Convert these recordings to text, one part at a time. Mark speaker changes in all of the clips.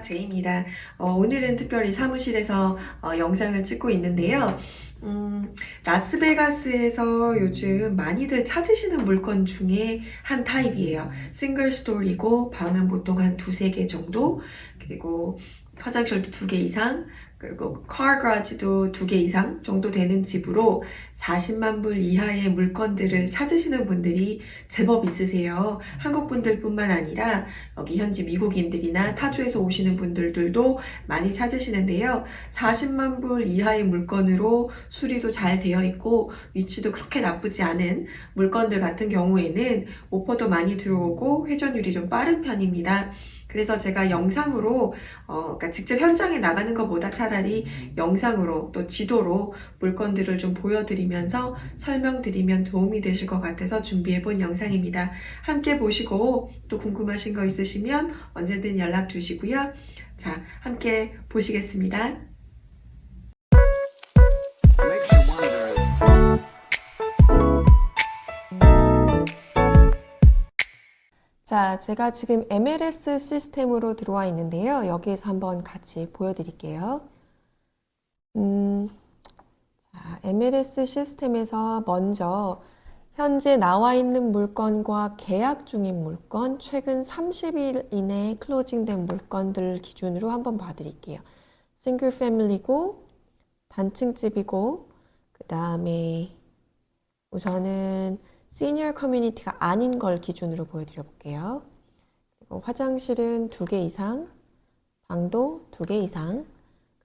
Speaker 1: 제이입니다. 오늘은 특별히 사무실에서 영상을 찍고 있는데요. 라스베가스에서 요즘 많이들 찾으시는 물건 중에 한 타입이에요. 싱글 스토리고 방은 보통 한 두세 개 정도, 그리고 화장실도 2개 이상, 그리고 카 가라지도 2개 이상 정도 되는 집으로 40만 불 이하의 물건들을 찾으시는 분들이 제법 있으세요. 한국 분들뿐만 아니라 여기 현지 미국인들이나 타주에서 오시는 분들도 많이 찾으시는데요. 40만 불 이하의 물건으로 수리도 잘 되어 있고 위치도 그렇게 나쁘지 않은 물건들 같은 경우에는 오퍼도 많이 들어오고 회전율이 좀 빠른 편입니다. 그래서 제가 영상으로 그러니까 직접 현장에 나가는 것보다 차라리 영상으로 또 지도로 물건들을 좀 보여드리면서 설명드리면 도움이 되실 것 같아서 준비해 본 영상입니다. 함께 보시고 또 궁금하신 거 있으시면 언제든 연락 주시고요. 자, 함께 보시겠습니다. 자, 제가 지금 MLS 시스템으로 들어와 있는데요. 여기에서 한번 같이 보여드릴게요. 자, MLS 시스템에서 먼저 현재 나와 있는 물건과 계약 중인 물건, 최근 30일 이내에 클로징된 물건들 기준으로 한번 봐드릴게요. 싱글 패밀리고, 단층집이고, 그 다음에 우선은 시니어 커뮤니티가 아닌 걸 기준으로 보여드려 볼게요. 그리고 화장실은 2개 이상, 방도 2개 이상,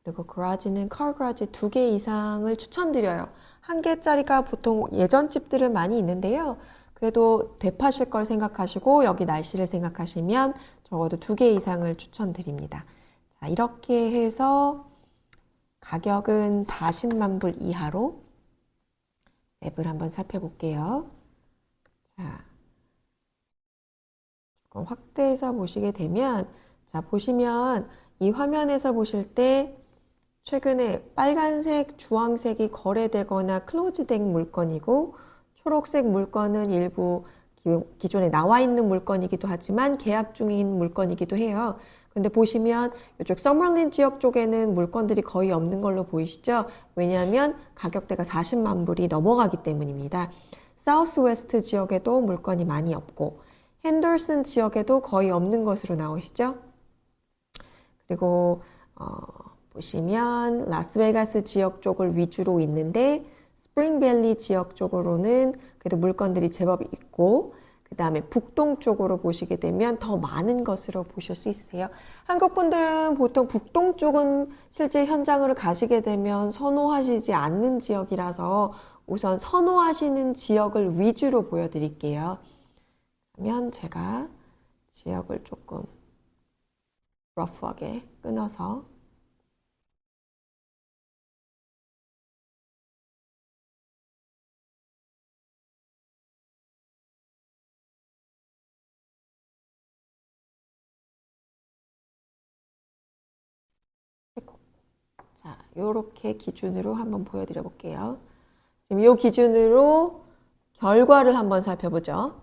Speaker 1: 그리고 그라지는 카 그라지 2개 이상을 추천드려요. 1개짜리가 보통 예전 집들은 많이 있는데요. 그래도 되파실 걸 생각하시고 여기 날씨를 생각하시면 적어도 2개 이상을 추천드립니다. 자, 이렇게 해서 가격은 40만 불 이하로 맵을 한번 살펴볼게요. 자, 조금 확대해서 보시게 되면, 자, 보시면 이 화면에서 보실 때 최근에 빨간색, 주황색이 거래되거나 클로즈된 물건이고, 초록색 물건은 일부 기존에 나와 있는 물건이기도 하지만 계약 중인 물건이기도 해요. 근데 보시면 이쪽 서머린 지역 쪽에는 물건들이 거의 없는 걸로 보이시죠? 왜냐하면 가격대가 40만 불이 넘어가기 때문입니다. 사우스 웨스트 지역에도 물건이 많이 없고 핸더슨 지역에도 거의 없는 것으로 나오시죠? 그리고 보시면 라스베가스 지역 쪽을 위주로 있는데 스프링밸리 지역 쪽으로는 그래도 물건들이 제법 있고 그 다음에 북동쪽으로 보시게 되면 더 많은 것으로 보실 수 있으세요. 한국 분들은 보통 북동 쪽은 실제 현장으로 가시게 되면 선호하시지 않는 지역이라서 우선 선호하시는 지역을 위주로 보여드릴게요. 그러면 제가 지역을 조금 러프하게 끊어서 자, 요렇게 기준으로 한번 보여드려 볼게요. 지금 요 기준으로 결과를 한번 살펴보죠.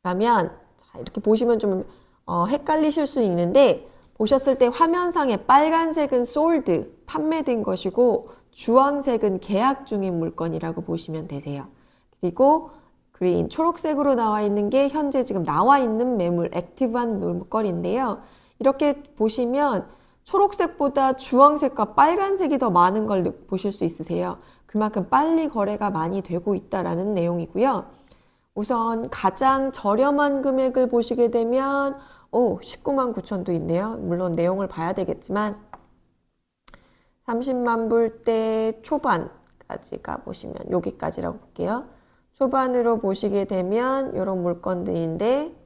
Speaker 1: 그러면 자, 이렇게 보시면 좀 헷갈리실 수 있는데 보셨을 때 화면상에 빨간색은 sold, 판매된 것이고 주황색은 계약 중인 물건이라고 보시면 되세요. 그리고 그린, 초록색으로 나와 있는 게 현재 지금 나와 있는 매물, 액티브한 물건인데요. 이렇게 보시면 초록색보다 주황색과 빨간색이 더 많은 걸 보실 수 있으세요. 그만큼 빨리 거래가 많이 되고 있다라는 내용이고요. 우선 가장 저렴한 금액을 보시게 되면 19만 9천도 있네요. 물론 내용을 봐야 되겠지만 30만 불대 초반까지 가보시면 여기까지라고 볼게요. 초반으로 보시게 되면 이런 물건들인데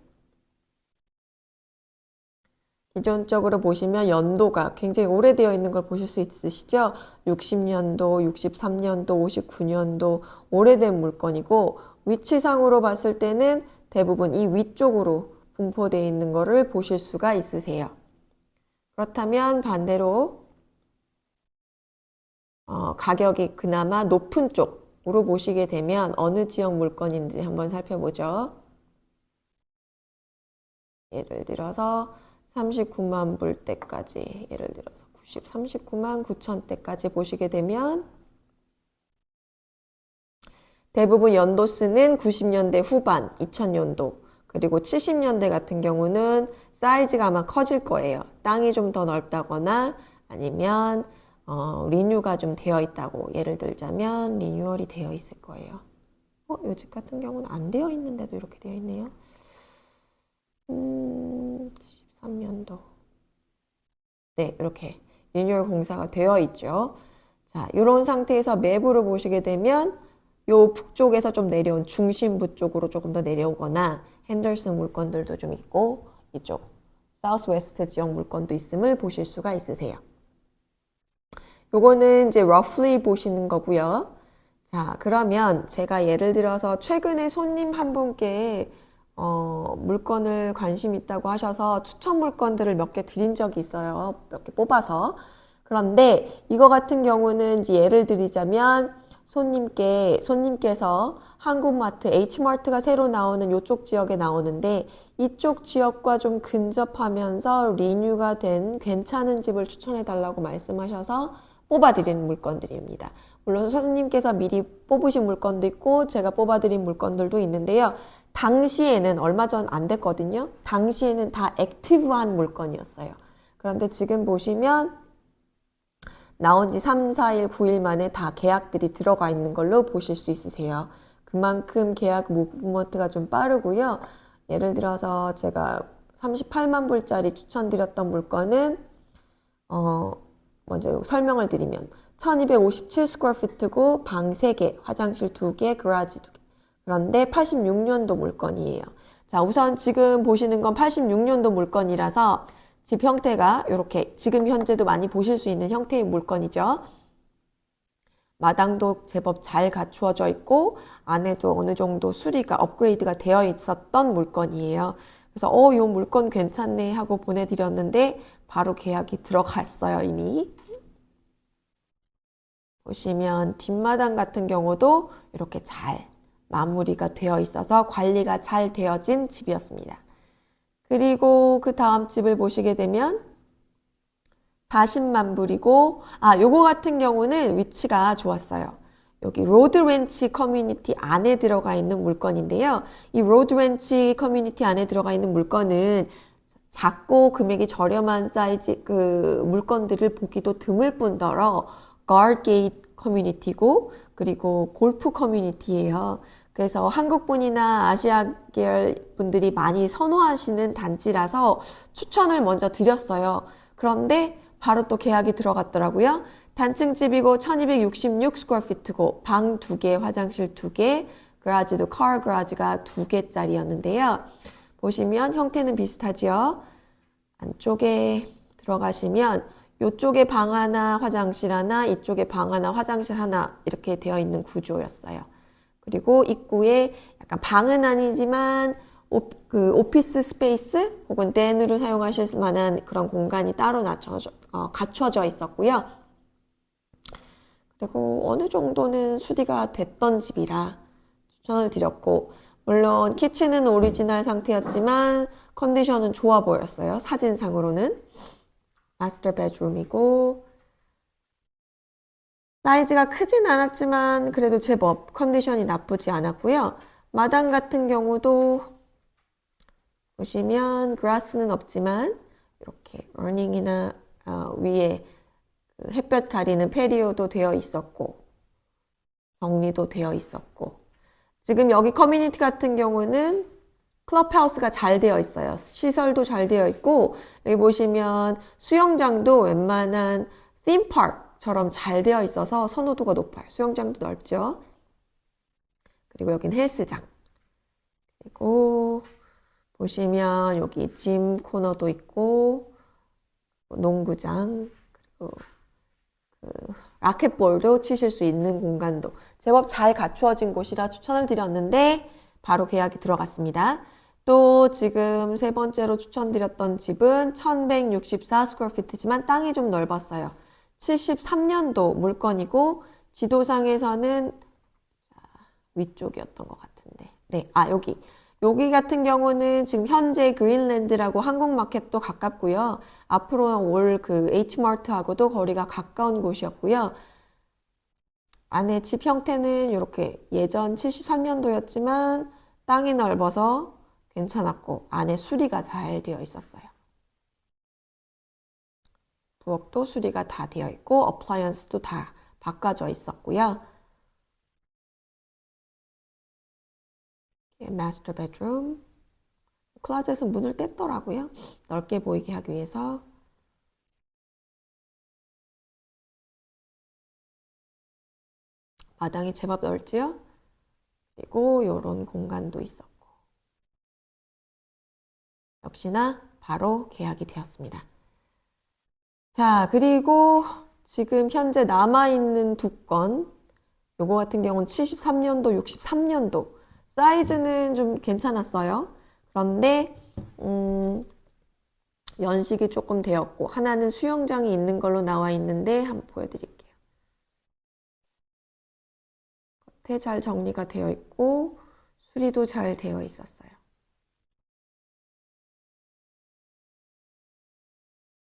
Speaker 1: 기존적으로 보시면 연도가 굉장히 오래되어 있는 걸 보실 수 있으시죠? 60년도, 63년도, 59년도 오래된 물건이고 위치상으로 봤을 때는 대부분 이 위쪽으로 분포되어 있는 것을 보실 수가 있으세요. 그렇다면 반대로 가격이 그나마 높은 쪽으로 보시게 되면 어느 지역 물건인지 한번 살펴보죠. 예를 들어서
Speaker 2: 39만 불대까지, 예를 들어서 39만 9천 대까지 보시게 되면 대부분 연도수는 90년대 후반, 2000년도, 그리고 70년대 같은 경우는 사이즈가 아마 커질 거예요. 땅이 좀 더 넓다거나 아니면 리뉴가 좀 되어 있다고, 예를 들자면 리뉴얼이 되어 있을 거예요. 요 집 같은 경우는 안 되어 있는데도 이렇게 되어 있네요. 13년도. 네, 이렇게 리뉴얼 공사가 되어 있죠. 자, 이런 상태에서 맵으로 보시게 되면 요 북쪽에서 좀 내려온 중심부 쪽으로 조금 더 내려오거나 핸더슨 물건들도 좀 있고 이쪽 사우스 웨스트 지역 물건도 있음을 보실 수가 있으세요. 요거는 이제 roughly 보시는 거고요. 자, 그러면 제가 예를 들어서 최근에 손님 한 분께 물건을 관심 있다고 하셔서 추천 물건들을 몇 개 드린 적이 있어요. 몇 개 뽑아서. 그런데 이거 같은 경우는 이제 예를 들자면 손님께서 한국마트, H마트가 새로 나오는 이쪽 지역에 나오는데 이쪽 지역과 좀 근접하면서 리뉴가 된 괜찮은 집을 추천해 달라고 말씀하셔서 뽑아드리는 물건들입니다. 물론 손님께서 미리 뽑으신 물건도 있고 제가 뽑아드린 물건들도 있는데요. 당시에는 얼마 전 안 됐거든요. 당시에는 다 액티브한 물건이었어요. 그런데 지금 보시면 나온 지 3, 4일, 9일 만에 다 계약들이 들어가 있는 걸로 보실 수 있으세요. 그만큼 계약 무브먼트가 좀 빠르고요. 예를 들어서 제가 38만 불짜리 추천드렸던 물건은 먼저 설명을 드리면 1257 스퀘어피트고 방 3개, 화장실 2개, 그라지 2개. 그런데 86년도 물건이에요. 자, 우선 지금 보시는 건 86년도 물건이라서 집 형태가 이렇게 지금 현재도 많이 보실 수 있는 형태의 물건이죠. 마당도 제법 잘 갖추어져 있고 안에도 어느 정도 수리가 업그레이드가 되어 있었던 물건이에요. 그래서 이 물건 괜찮네 하고 보내드렸는데 바로 계약이 들어갔어요, 이미. 보시면 뒷마당 같은 경우도 이렇게 잘 마무리가 되어 있어서 관리가 잘 되어진 집이었습니다. 그리고 그 다음 집을 보시게 되면 40만 불이고 요거 같은 경우는 위치가 좋았어요. 여기 로드렌치 커뮤니티 안에 들어가 있는 물건인데요. 이 로드렌치 커뮤니티 안에 들어가 있는 물건은 작고 금액이 저렴한 사이즈 그 물건들을 보기도 드물 뿐더러 가드게이트 커뮤니티고 그리고 골프 커뮤니티예요. 그래서 한국 분이나 아시아 계열 분들이 많이 선호하시는 단지라서 추천을 먼저 드렸어요. 그런데 바로 또 계약이 들어갔더라고요. 단층집이고 1266 스퀘어피트고 방 2개, 화장실 2개, 그라지도 car 그라지가 2개짜리였는데요. 보시면 형태는 비슷하지요. 안쪽에 들어가시면 이쪽에 방 하나, 화장실 하나, 이쪽에 방 하나, 화장실 하나 이렇게 되어 있는 구조였어요. 그리고 입구에 약간 방은 아니지만 오피스 스페이스 혹은 댄으로 사용하실 만한 그런 공간이 따로 갖춰져 있었고요. 그리고 어느 정도는 수리가 됐던 집이라 추천을 드렸고 물론 키친은 오리지널 상태였지만 컨디션은 좋아 보였어요. 사진상으로는. 마스터 베드룸이고 사이즈가 크진 않았지만 그래도 제법 컨디션이 나쁘지 않았고요. 마당 같은 경우도 보시면 그라스는 없지만 이렇게 어닝이나 위에 햇볕 가리는 페리오도 되어 있었고 정리도 되어 있었고 지금 여기 커뮤니티 같은 경우는 클럽하우스가 잘 되어 있어요. 시설도 잘 되어 있고 여기 보시면 수영장도 웬만한 팀파크처럼 잘 되어 있어서 선호도가 높아요. 수영장도 넓죠. 그리고 여기는 헬스장. 그리고 보시면 여기 짐 코너도 있고 농구장 그리고 라켓볼도 치실 수 있는 공간도 제법 잘 갖추어진 곳이라 추천을 드렸는데 바로 계약이 들어갔습니다. 또 지금 세 번째로 추천드렸던 집은 1164 스퀘어피트지만 땅이 좀 넓었어요. 73년도 물건이고 지도상에서는 위쪽이었던 것 같은데 네, 여기 여기 같은 경우는 지금 현재 그린랜드라고 한국마켓도 가깝고요. 앞으로 올 그 H마트하고도 거리가 가까운 곳이었고요. 안에 집 형태는 이렇게 예전 73년도였지만 땅이 넓어서 괜찮았고 안에 수리가 잘 되어 있었어요. 부엌도 수리가 다 되어 있고 어플라이언스도 다 바꿔져 있었고요. 마스터 베드룸. 클로젯은 문을 뗐더라고요. 넓게 보이게 하기 위해서. 마당이 제법 넓지요? 그리고 이런 공간도 있었고. 역시나 바로 계약이 되었습니다. 자, 그리고 지금 현재 남아있는 두 건, 요거 같은 경우는 73년도, 63년도. 사이즈는 좀 괜찮았어요. 그런데, 연식이 조금 되었고, 하나는 수영장이 있는 걸로 나와 있는데, 한번 보여드릴게요. 겉에 잘 정리가 되어 있고, 수리도 잘 되어 있었어요.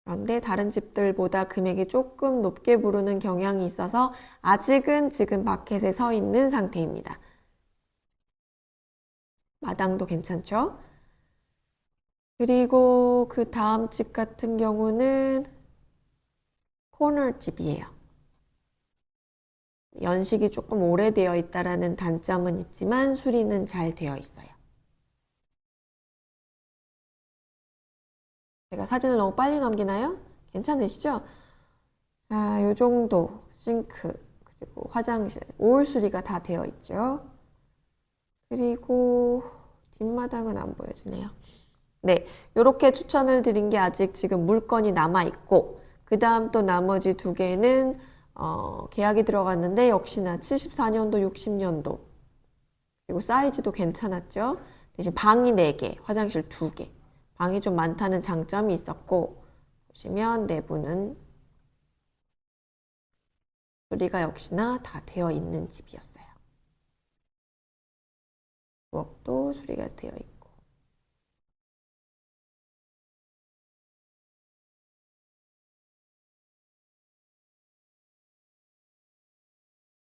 Speaker 2: 그런데 다른 집들보다 금액이 조금 높게 부르는 경향이 있어서 아직은 지금 마켓에 서 있는 상태입니다. 마당도 괜찮죠? 그리고 그 다음 집 같은 경우는 코너 집이에요. 연식이 조금 오래되어 있다라는 단점은 있지만 수리는 잘 되어 있어요. 제가 사진을 너무 빨리 넘기나요? 괜찮으시죠? 자, 요 정도 싱크 그리고 화장실 올 수리가 다 되어 있죠. 그리고 뒷마당은 안 보여주네요. 네, 이렇게 추천을 드린 게 아직 지금 물건이 남아있고 그 다음 또 나머지 두 개는 계약이 들어갔는데 역시나 74년도, 60년도 그리고 사이즈도 괜찮았죠. 대신 방이 4개, 화장실 2개 방이 좀 많다는 장점이 있었고 보시면 내부는 수리가 역시나 다 되어 있는 집이었어요. 부엌도 수리가 되어 있고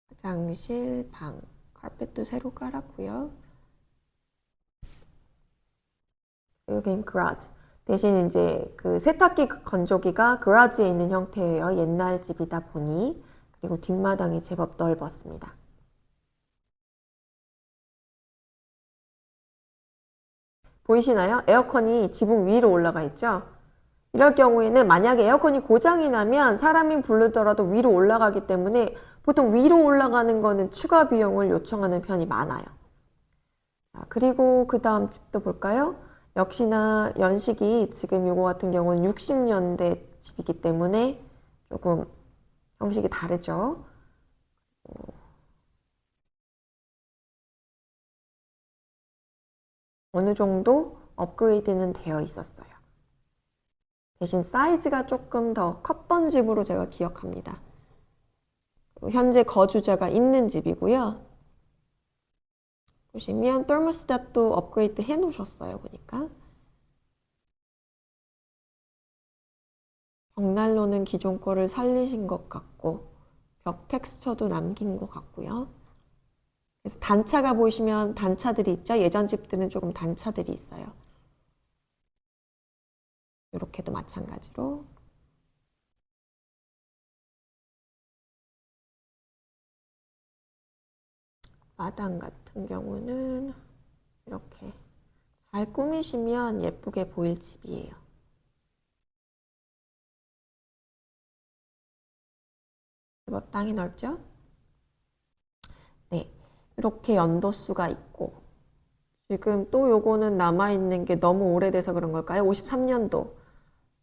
Speaker 2: 화장실, 방, 카펫도 새로 깔았고요. 여긴 그라지. 대신 이제 그 세탁기 건조기가 그라지에 있는 형태예요. 옛날 집이다 보니. 그리고 뒷마당이 제법 넓었습니다. 보이시나요? 에어컨이 지붕 위로 올라가 있죠? 이럴 경우에는 만약에 에어컨이 고장이 나면 사람이 부르더라도 위로 올라가기 때문에 보통 위로 올라가는 거는 추가 비용을 요청하는 편이 많아요. 그리고 그 다음 집도 볼까요? 역시나 연식이 지금 요거 같은 경우는 60년대 집이기 때문에 조금 형식이 다르죠. 어느 정도 업그레이드는 되어 있었어요. 대신 사이즈가 조금 더 컸던 집으로 제가 기억합니다. 현재 거주자가 있는 집이고요. 보시면 테르모스tat도 업그레이드 해 놓으셨어요. 보니까 벽난로는 기존 거를 살리신 것 같고 벽 텍스처도 남긴 것 같고요. 그래서 단차가 보이시면 단차들이 있죠. 예전 집들은 조금 단차들이 있어요. 이렇게도 마찬가지로 마당 같은 경우는 이렇게 잘 꾸미시면 예쁘게 보일 집이에요. 제법 땅이 넓죠? 네, 이렇게 연도수가 있고 지금 또 요거는 남아있는 게 너무 오래돼서 그런 걸까요? 53년도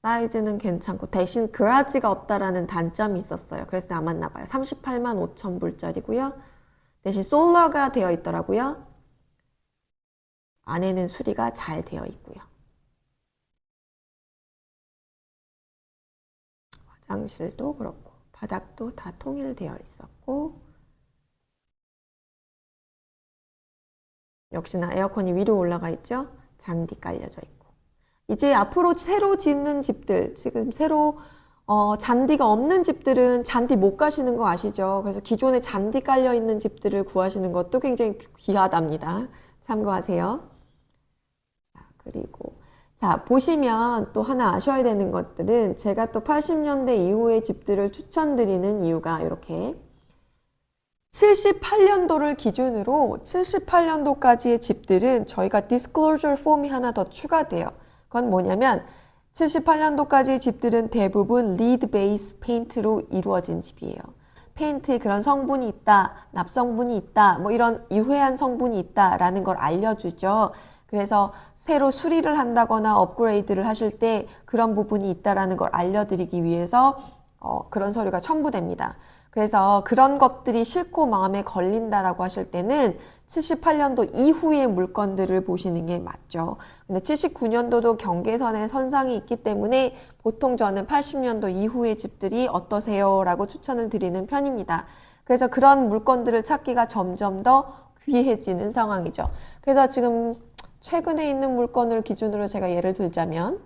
Speaker 2: 사이즈는 괜찮고 대신 그라지가 없다라는 단점이 있었어요. 그래서 남았나 봐요. 38만 5천 불짜리고요. 대신 솔러가 되어 있더라고요. 안에는 수리가 잘 되어 있고요. 화장실도 그렇고 바닥도 다 통일되어 있었고 역시나 에어컨이 위로 올라가 있죠. 잔디 깔려져 있고. 이제 앞으로 새로 짓는 집들, 지금 새로 잔디가 없는 집들은 잔디 못 가시는 거 아시죠? 그래서 기존에 잔디 깔려 있는 집들을 구하시는 것도 굉장히 귀하답니다. 참고하세요. 그리고 자, 보시면 또 하나 아셔야 되는 것들은 제가 또 80년대 이후의 집들을 추천드리는 이유가 이렇게 78년도를 기준으로 78년도까지의 집들은 저희가 디스클로저 폼이 하나 더 추가돼요. 그건 뭐냐면 78년도까지의 집들은 대부분 리드 베이스 페인트로 이루어진 집이에요. 페인트에 그런 성분이 있다, 납성분이 있다, 뭐 이런 유해한 성분이 있다라는 걸 알려주죠. 그래서 새로 수리를 한다거나 업그레이드를 하실 때 그런 부분이 있다라는 걸 알려드리기 위해서 그런 서류가 첨부됩니다. 그래서 그런 것들이 싫고 마음에 걸린다라고 하실 때는 78년도 이후의 물건들을 보시는 게 맞죠. 근데 79년도도 경계선에 선상이 있기 때문에 보통 저는 80년도 이후의 집들이 어떠세요? 라고 추천을 드리는 편입니다. 그래서 그런 물건들을 찾기가 점점 더 귀해지는 상황이죠. 그래서 지금 최근에 있는 물건을 기준으로 제가 예를 들자면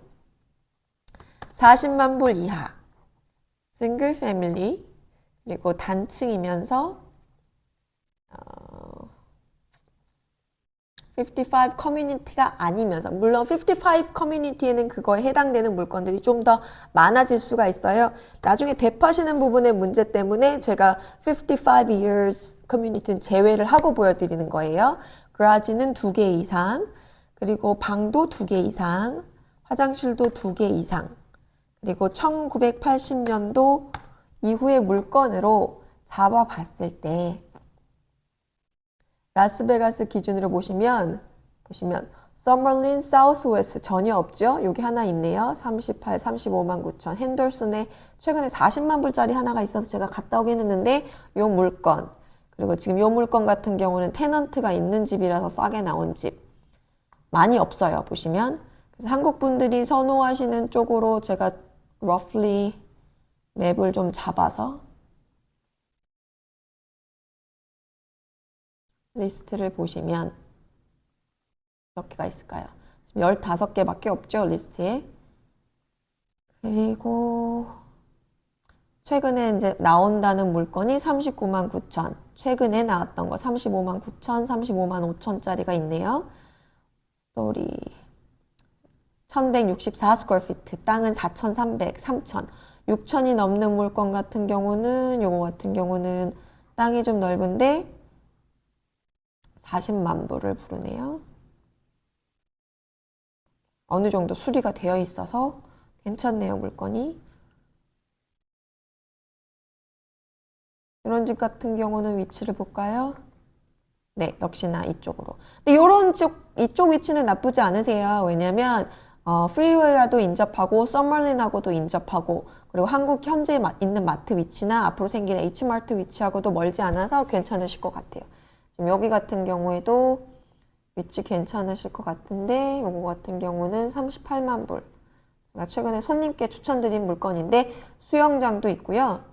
Speaker 2: 40만 불 이하 싱글 패밀리 그리고 단층이면서 55 커뮤니티가 아니면서 물론 55 커뮤니티에는 그거에 해당되는 물건들이 좀 더 많아질 수가 있어요. 나중에 대파시는 부분의 문제 때문에 제가 55 years 커뮤니티는 제외를 하고 보여드리는 거예요. 그라지는 2개 이상 그리고 방도 2개 이상 화장실도 2개 이상 그리고 1980년도 이후의 물건으로 잡아봤을 때 라스베가스 기준으로 보시면 서머린 사우스웨스트 전혀 없죠. 여기 하나 있네요. 38, 35만 9천. 핸더슨에 최근에 40만 불짜리 하나가 있어서 제가 갔다 오긴 했는데 요 물건 그리고 지금 요 물건 같은 경우는 테넌트가 있는 집이라서 싸게 나온 집 많이 없어요. 보시면 그래서 한국 분들이 선호하시는 쪽으로 제가 roughly 맵을 좀 잡아서 리스트를 보시면 몇 개가 있을까요? 지금 15개밖에 없죠, 리스트에. 그리고 최근에 이제 나온다는 물건이 39만 9천. 최근에 나왔던 거 35만 9천, 35만 5천짜리가 있네요. 스토리 1164 스퀘어피트, 땅은 4,300, 3천. 6천이 넘는 물건 같은 경우는 요거 같은 경우는 땅이 좀 넓은데 40만 불을 부르네요. 어느 정도 수리가 되어 있어서 괜찮네요, 물건이. 이런 집 같은 경우는 위치를 볼까요? 네, 역시나 이쪽으로. 근데 이쪽 위치는 나쁘지 않으세요. 왜냐면 프리웨이와도 인접하고 썸머린하고도 인접하고 그리고 한국 현재 있는 마트 위치나 앞으로 생길 H마트 위치하고도 멀지 않아서 괜찮으실 것 같아요. 지금 여기 같은 경우에도 위치 괜찮으실 것 같은데 요거 같은 경우는 38만 불. 제가 최근에 손님께 추천드린 물건인데 수영장도 있고요.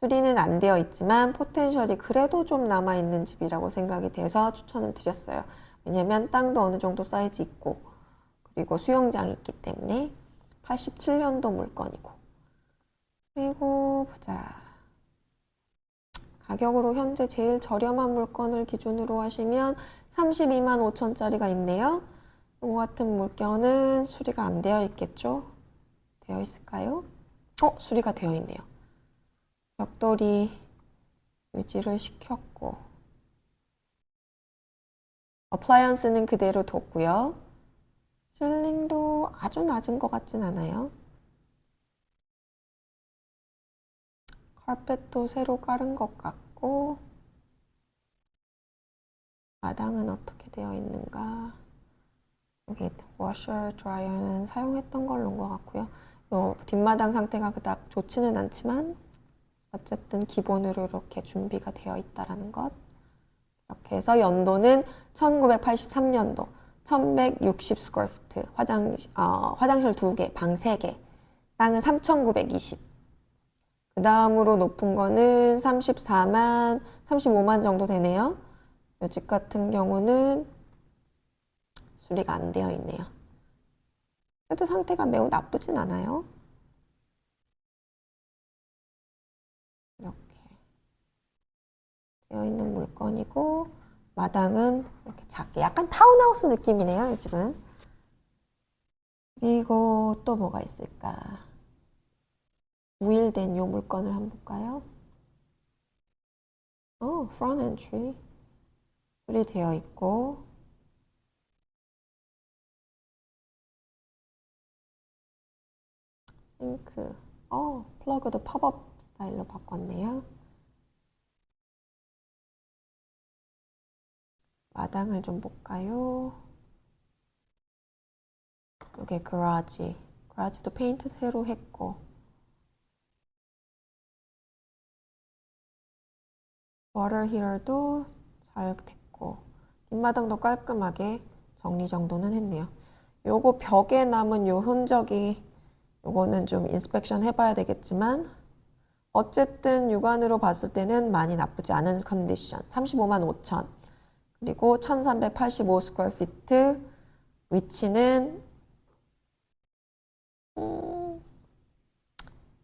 Speaker 2: 수리는 안 되어 있지만 포텐셜이 그래도 좀 남아있는 집이라고 생각이 돼서 추천을 드렸어요. 왜냐면 땅도 어느 정도 사이즈 있고 그리고 수영장이 있기 때문에 87년도 물건이고 그리고 보자. 가격으로 현재 제일 저렴한 물건을 기준으로 하시면 32만 5천짜리가 있네요. 이거 같은 물건은 수리가 안 되어 있겠죠? 되어 있을까요? 수리가 되어 있네요. 벽돌이 유지를 시켰고 어플라이언스는 그대로 뒀고요. 실링도 아주 낮은 것 같진 않아요. 카펫도 새로 깔은 것 같고 마당은 어떻게 되어 있는가 여기 워셔 드라이어는 사용했던 걸로 온 것 같고요. 요 뒷마당 상태가 그닥 좋지는 않지만 어쨌든 기본으로 이렇게 준비가 되어 있다라는 것. 이렇게 해서 연도는 1983년도 1160 스퀘어피트 화장실 2개, 방 3개, 땅은 3,920. 그 다음으로 높은 거는 35만 정도 되네요. 이 집 같은 경우는 수리가 안 되어 있네요. 그래도 상태가 매우 나쁘진 않아요. 이렇게 되어 있는 물건이고, 마당은 이렇게 작게, 약간 타운하우스 느낌이네요, 이 집은. 그리고 또 뭐가 있을까? 우일된 요 물건을 한번 볼까요? front entry. 수리되어 있고, 싱크. 플러그도 팝업 스타일로 바꿨네요. 마당을 좀 볼까요? 이게 그라지도 페인트 새로 했고, 워터 히터도 잘 됐고, 뒷마당도 깔끔하게 정리정돈은 했네요. 요거 벽에 남은 요 흔적이, 요거는 좀 인스펙션 해봐야 되겠지만, 어쨌든 육안으로 봤을 때는 많이 나쁘지 않은 컨디션. 35만 5천. 그리고 1385 스퀘어 피트. 위치는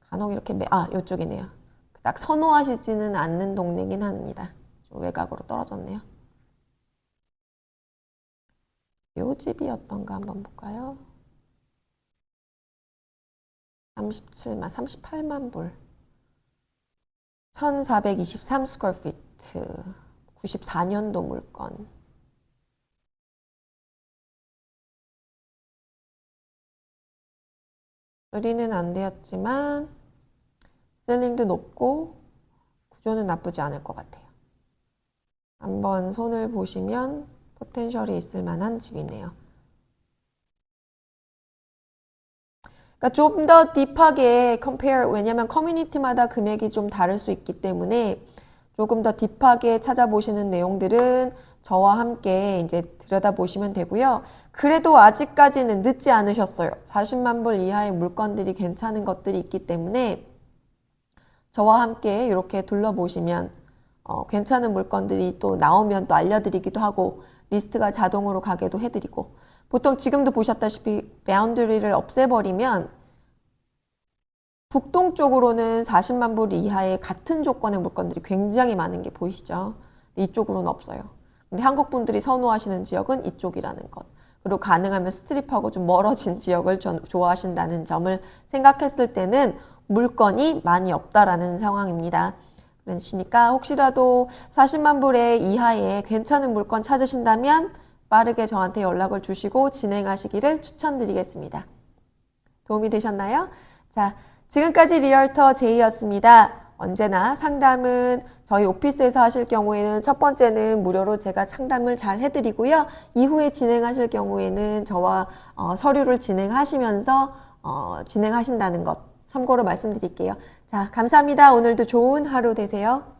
Speaker 2: 간혹 이렇게 요쪽이네요. 딱 선호하시지는 않는 동네긴 합니다. 좀 외곽으로 떨어졌네요. 요 집이 어떤가 한번 볼까요? 38만 불. 1423 스퀘어 피트. 94년도 물건. 수리는 안 되었지만 셀링도 높고 구조는 나쁘지 않을 것 같아요. 한번 손을 보시면 포텐셜이 있을 만한 집이네요. 그러니까 좀 더 딥하게 왜냐면 커뮤니티마다 금액이 좀 다를 수 있기 때문에 조금 더 딥하게 찾아보시는 내용들은 저와 함께 이제 들여다보시면 되고요. 그래도 아직까지는 늦지 않으셨어요. 40만 불 이하의 물건들이 괜찮은 것들이 있기 때문에 저와 함께 이렇게 둘러보시면 괜찮은 물건들이 또 나오면 또 알려드리기도 하고 리스트가 자동으로 가게도 해드리고 보통 지금도 보셨다시피 바운더리를 없애버리면 북동쪽으로는 40만 불 이하의 같은 조건의 물건들이 굉장히 많은 게 보이시죠? 이쪽으로는 없어요. 근데 한국 분들이 선호하시는 지역은 이쪽이라는 것. 그리고 가능하면 스트립하고 좀 멀어진 지역을 좋아하신다는 점을 생각했을 때는 물건이 많이 없다라는 상황입니다. 그러시니까 혹시라도 40만 불 이하의 괜찮은 물건 찾으신다면 빠르게 저한테 연락을 주시고 진행하시기를 추천드리겠습니다. 도움이 되셨나요? 자, 지금까지 리얼터 제이였습니다. 언제나 상담은 저희 오피스에서 하실 경우에는 첫 번째는 무료로 제가 상담을 잘 해드리고요. 이후에 진행하실 경우에는 저와 서류를 진행하시면서 진행하신다는 것 참고로 말씀드릴게요. 자, 감사합니다. 오늘도 좋은 하루 되세요.